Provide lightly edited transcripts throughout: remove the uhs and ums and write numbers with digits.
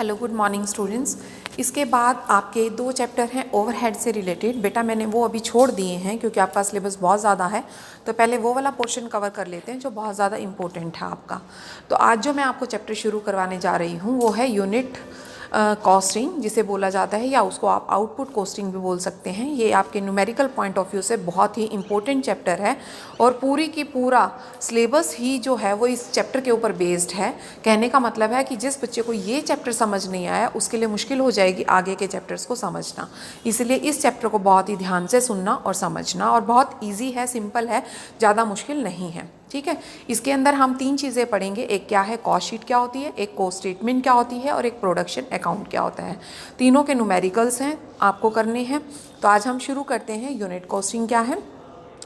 Hello good morning students. इसके बाद आपके 2 चैप्टर हैं ओवरहेड से रिलेटेड। बेटा मैंने वो अभी छोड़ दिए हैं क्योंकि आपका सिलेबस बहुत ज़्यादा है, तो पहले वो वाला पोर्शन कवर कर लेते हैं जो बहुत ज़्यादा इंपॉर्टेंट है आपका। तो आज जो मैं आपको चैप्टर शुरू करवाने जा रही हूँ वो है यूनिट कॉस्टिंग जिसे बोला जाता है, या उसको आप आउटपुट कॉस्टिंग भी बोल सकते हैं। ये आपके न्यूमेरिकल पॉइंट ऑफ व्यू से बहुत ही इंपॉर्टेंट चैप्टर है और पूरी की पूरा सिलेबस ही जो है वो इस चैप्टर के ऊपर बेस्ड है। कहने का मतलब है कि जिस बच्चे को ये चैप्टर समझ नहीं आया उसके लिए मुश्किल हो जाएगी आगे के चैप्टर्स को समझना। इसलिए इस चैप्टर को बहुत ही ध्यान से सुनना और समझना, और बहुत ईजी है, सिंपल है, ज़्यादा मुश्किल नहीं है। ठीक है। इसके अंदर हम 3 चीज़ें पढ़ेंगे। एक क्या है कॉस्ट शीट क्या होती है, एक कॉस्ट स्टेटमेंट क्या होती है, और एक प्रोडक्शन अकाउंट क्या होता है। तीनों के न्यूमेरिकल्स हैं, आपको करने हैं। तो आज हम शुरू करते हैं। यूनिट कॉस्टिंग क्या है।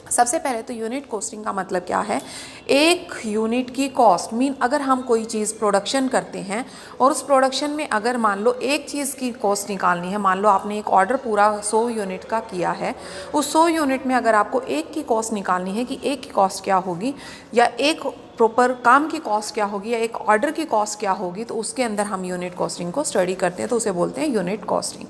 सबसे पहले तो यूनिट कॉस्टिंग का मतलब क्या है, एक यूनिट की कॉस्ट मीन अगर हम कोई चीज़ प्रोडक्शन करते हैं और उस प्रोडक्शन में अगर मान लो एक चीज़ की कॉस्ट निकालनी है, मान लो आपने एक ऑर्डर पूरा 100 यूनिट का किया है, उस 100 यूनिट में अगर आपको एक की कॉस्ट निकालनी है कि एक की कॉस्ट क्या होगी, या एक प्रॉपर काम की कॉस्ट क्या होगी, या एक ऑर्डर की कॉस्ट क्या होगी, तो उसके अंदर हम यूनिट कॉस्टिंग को स्टडी करते हैं, तो उसे बोलते हैं यूनिट कॉस्टिंग।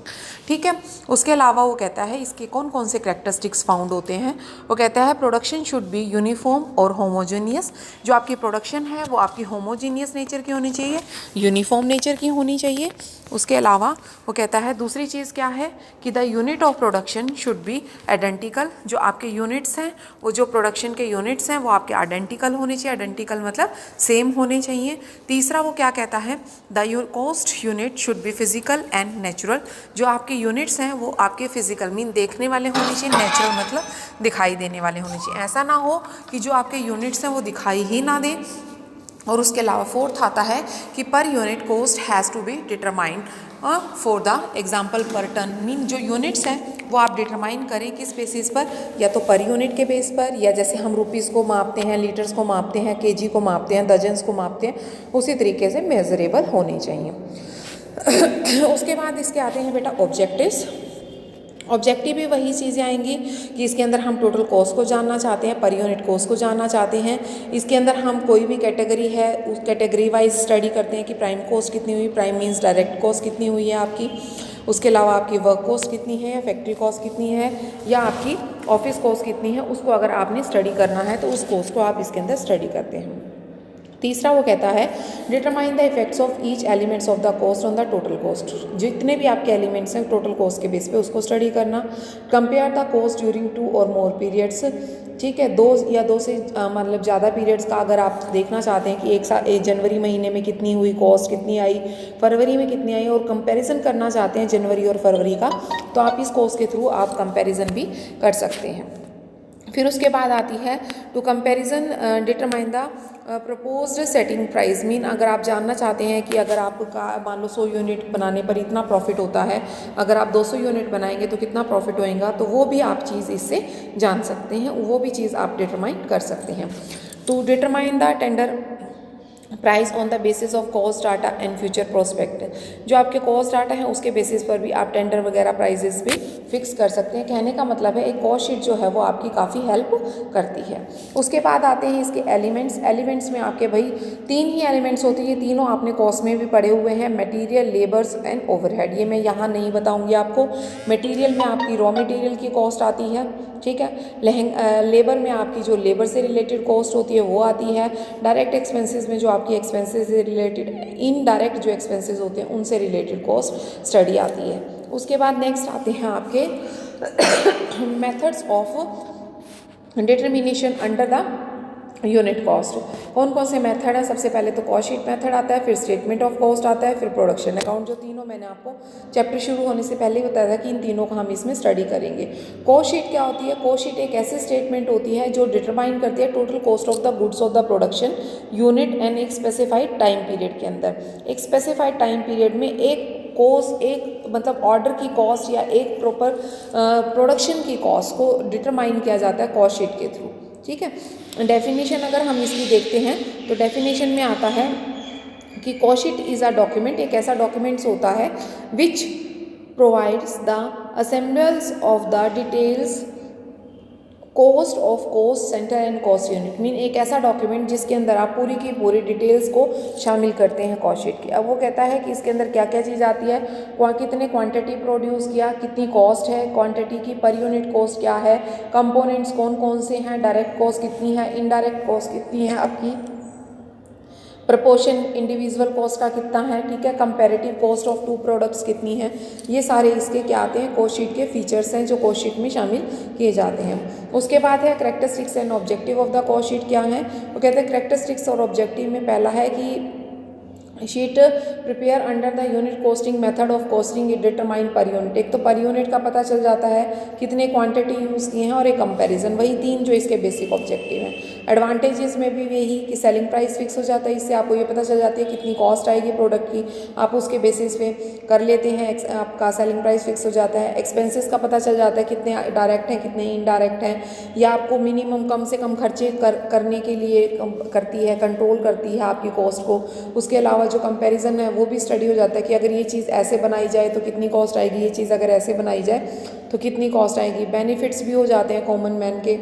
ठीक है। उसके अलावा वो कहता है इसके कौन कौन से कैरेक्टरिस्टिक्स फाउंड होते हैं। वो कहता है प्रोडक्शन शुड बी यूनिफॉर्म और होमोजेनियस। जो आपकी प्रोडक्शन है वो आपकी होमोजेनियस नेचर की होनी चाहिए, यूनिफॉर्म नेचर की होनी चाहिए। उसके अलावा वो कहता है दूसरी चीज़ क्या है कि the unit of production should be identical. जो आपके यूनिट्स हैं, वो जो प्रोडक्शन के यूनिट्स हैं वो आपके आइडेंटिकल होने चाहिए। आइडेंटिकल मतलब सेम होने चाहिए। तीसरा वो क्या कहता है, the cost unit should be physical and natural. जो आपके यूनिट्स हैं वो आपके फिजिकल मीन देखने वाले होने चाहिए, नेचुरल मतलब दिखाई देने वाले होने चाहिए। ऐसा ना हो कि जो आपके यूनिट्स हैं वो दिखाई ही ना दें। और उसके अलावा फोर्थ आता है कि per unit cost has to be determined for the example per ton. Mean जो यूनिट्स हैं वो आप डिटरमाइन करें किस बेसिस पर, या तो पर यूनिट के बेस पर, या जैसे हम रुपीज़ को मापते हैं, लीटर्स को मापते हैं, केजी को मापते हैं, दर्जन्स को मापते हैं, उसी तरीके से मेजरेबल होने चाहिए। उसके बाद इसके आते हैं बेटा ऑब्जेक्टिव्स। ऑब्जेक्टिव भी वही चीज़ें आएंगी कि इसके अंदर हम टोटल कॉस्ट को जानना चाहते हैं, पर यूनिट कॉस्ट को जानना चाहते हैं। इसके अंदर हम कोई भी कैटेगरी है उस कैटेगरी वाइज स्टडी करते हैं कि प्राइम कॉस्ट कितनी हुई, प्राइम मीन्स डायरेक्ट कॉस्ट कितनी हुई है आपकी। उसके अलावा आपकी वर्क कॉस्ट कितनी है, या फैक्ट्री कॉस्ट कितनी है, या आपकी ऑफिस कॉस्ट कितनी है, उसको अगर आपने स्टडी करना है तो उस कॉस्ट को आप इसके अंदर स्टडी करते हैं। तीसरा वो कहता है determine the effects of each elements of the cost on the total cost. जितने भी आपके एलिमेंट्स हैं टोटल कॉस्ट के बेस पे उसको स्टडी करना। कंपेयर द कॉस्ट ड्यूरिंग 2 और मोर पीरियड्स। ठीक है, 2 या 2 से मतलब ज़्यादा पीरियड्स का अगर आप देखना चाहते हैं कि एक जनवरी महीने में कितनी हुई कॉस्ट, कितनी आई, फरवरी में कितनी आई, और कंपैरिजन करना चाहते हैं जनवरी और फरवरी का, तो आप इस कॉस्ट के थ्रू आप कंपैरिजन भी कर सकते हैं। फिर उसके बाद आती है to comparison determine the proposed setting price. Mean अगर आप जानना चाहते हैं कि अगर आपका मान लो 100 यूनिट बनाने पर इतना प्रॉफिट होता है, अगर आप 200 यूनिट बनाएंगे तो कितना प्रॉफिट होएगा, तो वो भी आप चीज़ इससे जान सकते हैं, वो भी चीज़ आप डिटरमाइन कर सकते हैं। To determine the tender price on the basis of cost data and future prospect. जो आपके कॉस्ट डाटा है उसके बेसिस पर भी आप टेंडर वगैरह प्राइजेस भी फिक्स कर सकते हैं। कहने का मतलब है एक कॉस्ट शीट जो है वो आपकी काफ़ी हेल्प करती है। उसके बाद आते हैं इसके एलिमेंट्स। एलिमेंट्स में आपके भाई 3 ही एलिमेंट्स होती है, तीनों आपने कॉस्ट में भी पढ़े हुए हैं, मटेरियल, लेबर्स एंड ओवरहेड। ये मैं यहाँ नहीं बताऊँगी आपको। मटेरियल में आपकी रॉ मटेरियल की कॉस्ट आती है, ठीक है। लेबर में आपकी जो लेबर से रिलेटेड कॉस्ट होती है वो आती है। डायरेक्ट एक्सपेंसेस में जो आपकी एक्सपेंसेस से रिलेटेड, इनडायरेक्ट जो एक्सपेंसेस होते हैं उनसे रिलेटेड कॉस्ट स्टडी आती है। उसके बाद नेक्स्ट आते हैं आपके methods of determination under the unit cost. कौन कौन से मेथड है, सबसे पहले तो कॉस्ट शीट मेथड आता है, फिर स्टेटमेंट ऑफ कॉस्ट आता है, फिर प्रोडक्शन अकाउंट। जो तीनों मैंने आपको चैप्टर शुरू होने से पहले ही बताया था कि इन तीनों का हम इसमें स्टडी करेंगे। कॉस्ट शीट क्या होती है, कॉस्ट शीट एक ऐसी स्टेटमेंट होती है जो डिटरमाइन करती है total cost of the goods of the production unit and एक स्पेसिफाइड टाइम पीरियड के अंदर। एक स्पेसिफाइड टाइम पीरियड में एक कॉस्ट, एक मतलब ऑर्डर की कॉस्ट या एक प्रॉपर प्रोडक्शन की कॉस्ट को डिटरमाइन किया जाता है कॉस्ट शीट के थ्रू। ठीक है। डेफिनेशन अगर हम इसकी देखते हैं तो डेफिनेशन में आता है कि cost sheet is a document, एक ऐसा डॉक्यूमेंट्स होता है which provides the assembles of the details cost of cost centre and cost unit mean एक ऐसा डॉक्यूमेंट जिसके अंदर आप पूरी की पूरी डिटेल्स को शामिल करते हैं कॉस्ट शीट की। अब वो कहता है कि इसके अंदर क्या क्या चीज़ आती है, कितने क्वांटिटी प्रोड्यूस किया, कितनी कॉस्ट है क्वांटिटी की, पर यूनिट कॉस्ट क्या है, कंपोनेंट्स कौन कौन से हैं, डायरेक्ट कॉस्ट कितनी है, इनडायरेक्ट कॉस्ट कितनी है आपकी, प्रपोर्शन इंडिविजुअल कॉस्ट का कितना है, ठीक है, comparative cost of two products कितनी है। ये सारे इसके क्या आते हैं, कॉस्ट शीट के फीचर्स हैं जो कॉस्ट शीट में शामिल किए जाते हैं। उसके बाद है characteristics and objective of the cost sheet क्या है, वो कहते हैं कैरेक्टरिस्टिक्स और ऑब्जेक्टिव में पहला है कि sheet prepare under the unit costing method of costing it determine per unit. एक तो पर यूनिट का पता चल जाता है कितने क्वांटिटी यूज़ किए हैं और एक कंपैरिजन, वही तीन जो इसके बेसिक ऑब्जेक्टिव हैं। एडवांटेजेस में भी यही कि सेलिंग प्राइस फिक्स हो जाता है, इससे आपको ये पता चल जाती है कितनी कॉस्ट आएगी प्रोडक्ट की, आप उसके बेसिस पे कर लेते हैं, आपका सेलिंग प्राइस फिक्स हो जाता है। एक्सपेंसेस का पता चल जाता है कितने डायरेक्ट हैं कितने इनडायरेक्ट हैं, या आपको मिनिमम कम से कम खर्चे करने के लिए करती है, कंट्रोल करती है आपकी कॉस्ट को। उसके अलावा जो कंपैरिजन है वो भी स्टडी हो जाता है कि अगर ये चीज़ ऐसे बनाई जाए तो कितनी कॉस्ट आएगी, ये चीज़ अगर ऐसे बनाई जाए तो कितनी कॉस्ट आएगी। बेनिफिट्स भी हो जाते हैं कॉमन मैन के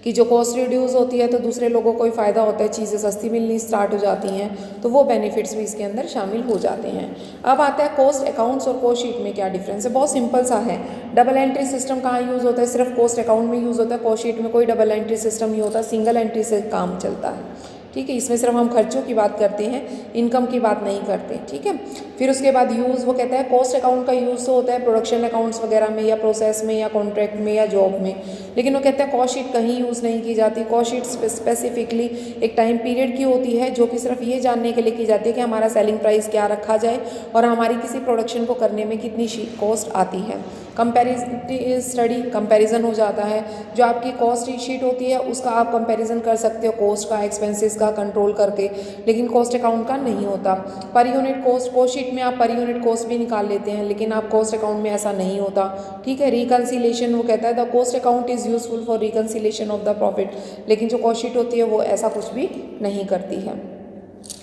कि जो कॉस्ट रिड्यूस होती है तो दूसरे लोगों को भी फ़ायदा होता है, चीज़ें सस्ती मिलनी स्टार्ट हो जाती हैं, तो वो बेनिफिट्स भी इसके अंदर शामिल हो जाते हैं। अब आता है कॉस्ट अकाउंट्स और कॉस्ट शीट में क्या डिफरेंस है। बहुत सिंपल सा है। डबल एंट्री सिस्टम कहाँ यूज़ होता है, सिर्फ कॉस्ट अकाउंट में यूज़ होता है, कॉस्ट शीट में कोई डबल एंट्री सिस्टम नहीं होता, सिंगल एंट्री से काम चलता है, ठीक है। इसमें सिर्फ हम खर्चों की बात करते हैं, इनकम की बात नहीं करते, ठीक है। फिर उसके बाद यूज़, वो कहता है कॉस्ट अकाउंट का यूज़ तो होता है प्रोडक्शन अकाउंट्स वगैरह में या प्रोसेस में या कॉन्ट्रैक्ट में या जॉब में, लेकिन वो कहता है कॉस्ट शीट कहीं यूज़ नहीं की जाती। कॉस्ट शीट स्पेसिफिकली एक टाइम पीरियड की होती है जो कि सिर्फ ये जानने के लिए की जाती है कि हमारा सेलिंग प्राइस क्या रखा जाए और हमारी किसी प्रोडक्शन को करने में कितनी कॉस्ट आती है। कंपैरिजन स्टडी, कंपैरिजन हो जाता है, जो आपकी कॉस्ट शीट होती है उसका आप कंपैरिजन कर सकते हो कॉस्ट का, एक्सपेंसेस का कंट्रोल करके, लेकिन कॉस्ट अकाउंट का नहीं होता। पर यूनिट कॉस्ट शीट में आप पर यूनिट कॉस्ट भी निकाल लेते हैं, लेकिन आप कॉस्ट अकाउंट में ऐसा नहीं होता, ठीक है। रिकंसिलेशन, वो कहता है the cost account is useful for reconciliation of the profit, लेकिन जो कॉस्ट शीट होती है वो ऐसा कुछ भी नहीं करती है।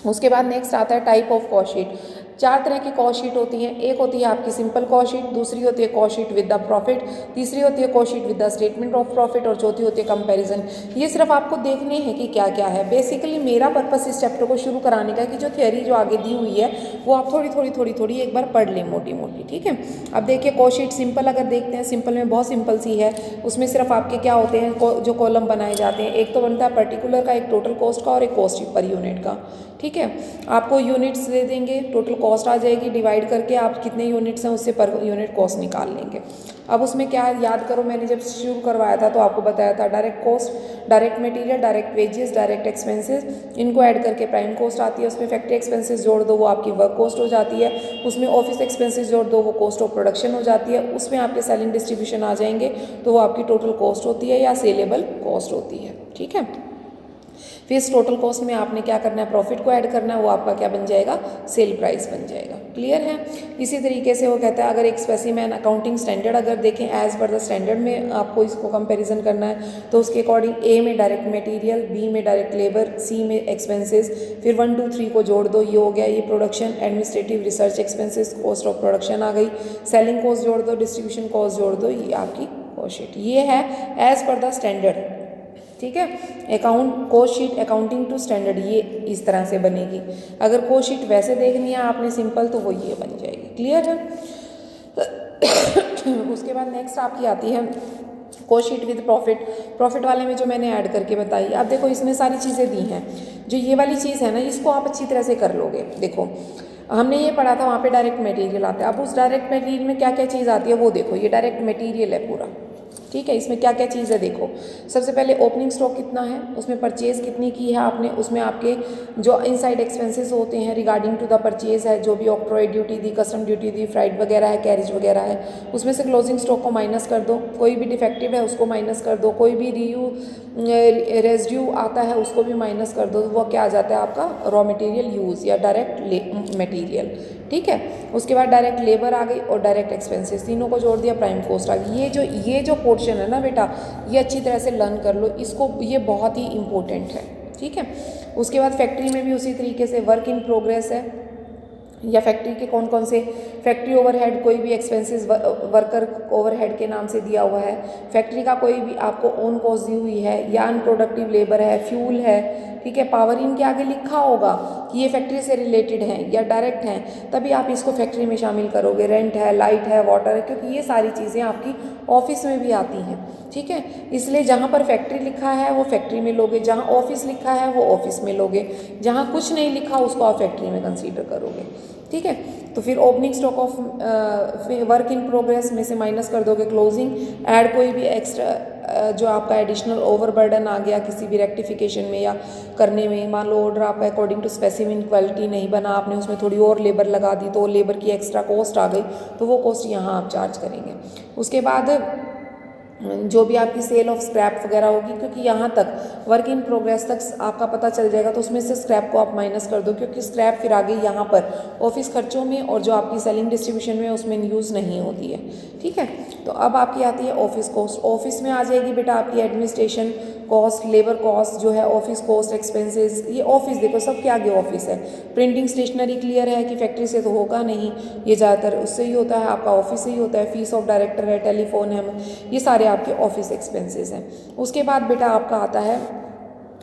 उसके बाद नेक्स्ट आता है टाइप ऑफ कॉस्ट शीट। चार तरह की कॉस्ट शीट होती हैं। एक होती है आपकी सिंपल कॉस्ट शीट, दूसरी होती है cost sheet with the profit, तीसरी होती है cost sheet with the statement of profit और चौथी होती है कंपैरिजन। ये सिर्फ आपको देखने हैं कि क्या क्या है। बेसिकली मेरा पर्पस इस चैप्टर को शुरू कराने का है कि जो थ्योरी जो आगे दी हुई है वो आप थोड़ी एक बार पढ़ लें मोटी मोटी, ठीक है। अब देखिए कॉस्ट शीट सिंपल अगर देखते हैं, सिंपल में बहुत सिंपल सी है। उसमें सिर्फ आपके क्या होते हैं, जो कॉलम बनाए जाते हैं, एक तो बनता है पर्टिकुलर का, एक टोटल कॉस्ट का और एक कॉस्ट पर यूनिट का, ठीक है। आपको यूनिट्स दे देंगे, टोटल कॉस्ट आ जाएगी, डिवाइड करके आप कितने यूनिट्स हैं उससे पर यूनिट कॉस्ट निकाल लेंगे। अब उसमें क्या याद करो, मैंने जब शुरू करवाया था तो आपको बताया था direct cost, direct material, direct wages, direct expenses, इनको ऐड करके प्राइम कॉस्ट आती है। उसमें फैक्ट्री एक्सपेंसेस जोड़ दो वो आपकी वर्क कॉस्ट हो जाती है। उसमें ऑफिस एक्सपेंसेस जोड़ दो वो कॉस्ट ऑफ प्रोडक्शन हो जाती है। उसमें आपके सेलिंग डिस्ट्रीब्यूशन आ जाएंगे तो वो आपकी टोटल कॉस्ट होती है या सेलेबल कॉस्ट होती है, ठीक है। फिर इस टोटल कॉस्ट में आपने क्या करना है, प्रॉफिट को ऐड करना है, वो आपका क्या बन जाएगा, सेल प्राइस बन जाएगा। क्लियर है। इसी तरीके से वो कहता है अगर एक स्पेसिमेन अकाउंटिंग स्टैंडर्ड अगर देखें एज पर द स्टैंडर्ड में आपको इसको कंपैरिजन करना है तो उसके अकॉर्डिंग ए में डायरेक्ट मटेरियल, बी में डायरेक्ट लेबर, सी में एक्सपेंसेस, फिर 1 2 3 को जोड़ दो, ये हो गया ये production, administrative, research expenses, cost of production आ गई, सेलिंग कॉस्ट जोड़ दो, डिस्ट्रीब्यूशन कॉस्ट जोड़ दो, ये आपकी कॉस्ट शीट। ये है एज पर द स्टैंडर्ड, ठीक है। Account cost sheet accounting to standard ये इस तरह से बनेगी। अगर कॉस्ट शीट वैसे देखनी है आपने सिंपल तो वो ये बन जाएगी। क्लियर है। उसके बाद नेक्स्ट आपकी आती है cost sheet with profit. Profit वाले में जो मैंने ऐड करके बताई, अब देखो इसमें सारी चीज़ें दी हैं। जो ये वाली चीज़ है ना, इसको आप अच्छी तरह से कर लोगे। देखो हमने ये पढ़ा था वहाँ पे डायरेक्ट मटेरियल आता है। अब उस डायरेक्ट मटेरियल में क्या क्या चीज़ आती है वो देखो, ये डायरेक्ट मटेरियल है पूरा, ठीक है। इसमें क्या क्या चीज़ है देखो, सबसे पहले ओपनिंग स्टॉक कितना है, उसमें परचेज़ कितनी की है आपने, उसमें आपके जो इनसाइड एक्सपेंसेस होते हैं रिगार्डिंग टू द परचेज़ है, जो भी ऑक्ट्रॉय ड्यूटी दी, कस्टम ड्यूटी दी, फ्राइट वगैरह है, कैरेज वगैरह है, उसमें से क्लोजिंग स्टॉक को माइनस कर दो, कोई भी डिफेक्टिव है उसको माइनस कर दो, कोई भी रेजिड्यू आता है उसको भी माइनस कर दो, वो क्या आ जाता है आपका रॉ मटेरियल यूज़ या डायरेक्ट मटेरियल, ठीक है। उसके बाद डायरेक्ट लेबर आ गई और डायरेक्ट एक्सपेंसेस, तीनों को जोड़ दिया, प्राइम कॉस्ट आ गई। ये जो पोर्शन है ना बेटा, ये अच्छी तरह से लर्न कर लो इसको, ये बहुत ही इंपॉर्टेंट है, ठीक है। उसके बाद फैक्ट्री में भी उसी तरीके से वर्क इन प्रोग्रेस है, या फैक्ट्री के कौन कौन से फैक्ट्री ओवरहेड, कोई भी एक्सपेंसेस वर्कर ओवरहेड के नाम से दिया हुआ है, फैक्ट्री का कोई भी आपको ओन कॉस्ट दी हुई है या अनप्रोडक्टिव लेबर है, फ्यूल है, ठीक है, पावर, इनके आगे लिखा होगा कि ये फैक्ट्री से रिलेटेड हैं या डायरेक्ट हैं, तभी आप इसको फैक्ट्री में शामिल करोगे। रेंट है, लाइट है, वाटर है, क्योंकि ये सारी चीज़ें आपकी ऑफिस में भी आती हैं, ठीक है। इसलिए जहाँ पर फैक्ट्री लिखा है वो फैक्ट्री में लोगे, जहाँ ऑफिस लिखा है वो ऑफिस में लोगे, जहाँ कुछ नहीं लिखा उसको आप फैक्ट्री में कंसीडर करोगे, ठीक है। तो फिर opening stock of work in progress में से माइनस कर दोगे क्लोजिंग। ऐड कोई भी एक्स्ट्रा जो आपका एडिशनल ओवरबर्डन आ गया किसी भी रेक्टिफिकेशन में या करने में, मान लो ऑर्डर आपका अकॉर्डिंग टू स्पेसिफिक क्वालिटी नहीं बना, आपने उसमें थोड़ी और लेबर लगा दी तो लेबर की एक्स्ट्रा कॉस्ट आ गई, तो वो कॉस्ट यहाँ आप चार्ज करेंगे। उसके बाद जो भी आपकी सेल ऑफ स्क्रैप वगैरह होगी, क्योंकि यहाँ तक वर्क इन प्रोग्रेस तक आपका पता चल जाएगा, तो उसमें से स्क्रैप को आप माइनस कर दो, क्योंकि स्क्रैप फिर आगे यहाँ पर ऑफिस खर्चों में और जो आपकी सेलिंग डिस्ट्रीब्यूशन में उसमें यूज़ नहीं होती है, ठीक है। तो अब आपकी आती है ऑफिस कॉस्ट। ऑफिस में आ जाएगी बेटा आपकी एडमिनिस्ट्रेशन कॉस्ट, लेबर कॉस्ट जो है, ऑफिस कॉस्ट, एक्सपेंसेस, ये ऑफिस देखो सबके आगे ऑफिस है। प्रिंटिंग स्टेशनरी क्लियर है कि फैक्ट्री से तो होगा नहीं, ये ज़्यादातर उससे ही होता है, आपका ऑफिस से ही होता है। फीस ऑफ डायरेक्टर है, टेलीफोन है, ये सारे आपके ऑफिस एक्सपेंसेस हैं। उसके बाद बेटा आपका आता है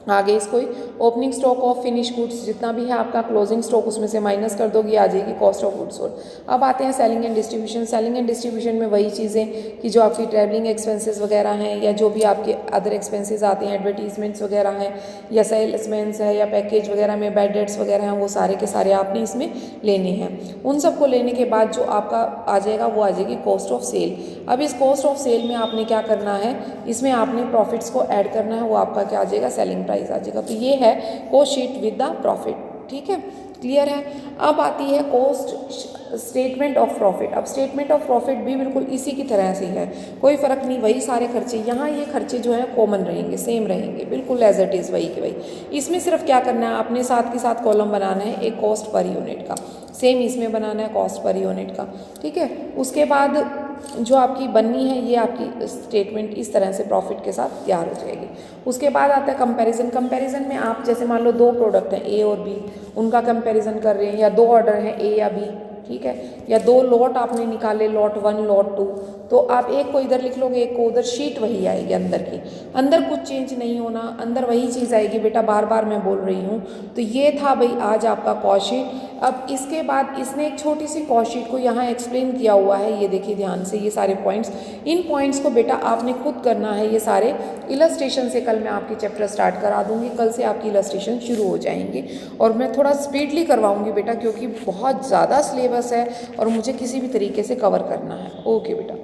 आगे इसको ही opening stock of finish goods, जितना भी है आपका क्लोजिंग स्टॉक उसमें से माइनस कर दोगे, आ जाएगी कॉस्ट ऑफ गुड्स सोल्ड। अब आते हैं selling and distribution. Selling and distribution में वही चीज़ें कि जो आपकी ट्रैवलिंग एक्सपेंसेस वगैरह हैं या जो भी आपके अदर एक्सपेंसेस आते हैं, एडवर्टीजमेंट्स वगैरह हैं या सेल्समैन्स है या पैकेज वगैरह में बैड डेट्स वगैरह हैं, वो सारे के सारे आपने इसमें लेने हैं। उन सबको लेने के बाद जो आपका आ जाएगा वो आ जाएगी कॉस्ट ऑफ सेल। अब इस कॉस्ट ऑफ सेल में आपने क्या करना है, इसमें आपने प्रॉफिट्स को ऐड करना है, वो आपका क्या आ जाएगा, सेलिंग प्राइस आ जाएगा। तो ये है cost sheet with the profit, ठीक है, क्लियर है। अब आती है कॉस्ट स्टेटमेंट ऑफ प्रॉफिट। अब स्टेटमेंट ऑफ प्रॉफिट भी बिल्कुल इसी की तरह से है, कोई फ़र्क नहीं, वही सारे खर्चे, यहाँ ये खर्चे जो हैं कॉमन रहेंगे, सेम रहेंगे, बिल्कुल एज इट इज़ वही के वही। इसमें सिर्फ क्या करना है, आपने साथ के साथ कॉलम बनाना है एक कॉस्ट पर यूनिट का, सेम इसमें बनाना है कॉस्ट पर यूनिट का, ठीक है। उसके बाद जो आपकी बननी है ये आपकी स्टेटमेंट इस तरह से प्रॉफिट के साथ तैयार हो जाएगी। उसके बाद आता है कंपैरिजन। कंपैरिजन में आप जैसे मान लो दो प्रोडक्ट हैं ए और बी, उनका कंपैरिजन कर रहे हैं, या दो ऑर्डर हैं ए या बी, ठीक है, या दो लॉट आपने निकाले, लॉट 1 लॉट 2, तो आप एक को इधर लिख लोगे, एक को उधर, शीट वही आएगी अंदर की, अंदर कुछ चेंज नहीं होना, अंदर वही चीज़ आएगी बेटा, बार बार मैं बोल रही हूँ। तो ये था भाई आज आपका कॉस्ट शीट। अब इसके बाद इसने एक छोटी सी कॉस्ट शीट को यहाँ एक्सप्लेन किया हुआ है, ये देखिए ध्यान से, ये सारे पॉइंट्स, इन पॉइंट्स को बेटा आपने खुद करना है, ये सारे इलस्ट्रेशन से कल मैं आपकी चैप्टर स्टार्ट करा दूँगी, कल से आपकी इलस्ट्रेशन शुरू हो जाएंगे, और मैं थोड़ा स्पीडली करवाऊँगी बेटा, क्योंकि बहुत ज़्यादा सिलेबस है और मुझे किसी भी तरीके से कवर करना है। ओके बेटा।